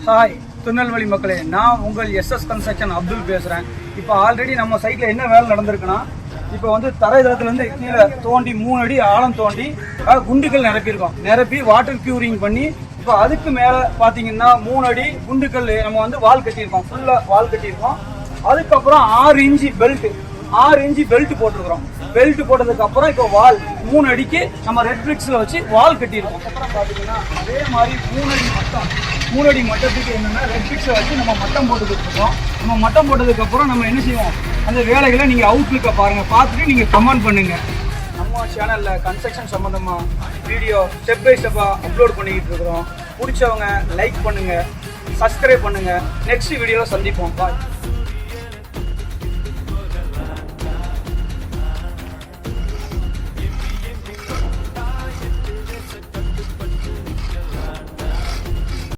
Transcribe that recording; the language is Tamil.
ஹாய் திருநெல்வேலி மக்களே, நான் உங்கள் எஸ்எஸ் கன்ஸ்ட்ரக்ஷன் அப்துல் பேசுகிறேன். இப்போ ஆல்ரெடி நம்ம சைட்டில் என்ன வேலை நடந்திருக்குன்னா, இப்போ வந்து தரைதளத்துலேருந்து கீழே தோண்டி 3 அடி ஆழம் தோண்டி குண்டுகள் நிரப்பி வாட்டர் கியூரிங் பண்ணி, இப்போ அதுக்கு மேலே பார்த்தீங்கன்னா 3 அடி குண்டுகள் நம்ம வந்து வால் கட்டியிருக்கோம், ஃபுல்லாக வால் கட்டியிருக்கோம். அதுக்கப்புறம் 6 இன்ச்சு பெல்ட் போட்டிருக்கிறோம். பெல்ட் போட்டதுக்கு அப்புறம் இப்போ வால் 3 அடிக்கு நம்ம ரெட் பிரிக்ஸில் வச்சு வால் கட்டியிருக்கோம். அப்புறம் பார்த்தீங்கன்னா அதே மாதிரி 3 அடி மட்டத்துக்கு என்னென்னா ரெட் பிரிக்ஸை வச்சு நம்ம மட்டம் போட்டு கொடுத்துருக்கோம். நம்ம மட்டம் போட்டதுக்கப்புறம் நம்ம என்ன செய்வோம், அந்த வேலைகளை நீங்கள் அவுட்லுக்கை பாருங்கள், பார்த்துட்டு நீங்கள் கமெண்ட் பண்ணுங்கள். நம்ம சேனலில் கன்ஸ்ட்ரக்ஷன் சம்மந்தமாக வீடியோ ஸ்டெப் பை ஸ்டெப்பாக அப்லோட் பண்ணிக்கிட்டு இருக்கிறோம். பிடிச்சவங்க லைக் பண்ணுங்கள், சப்ஸ்கிரைப் பண்ணுங்கள். நெக்ஸ்ட் வீடியோவில் சந்திப்போம். பாய்.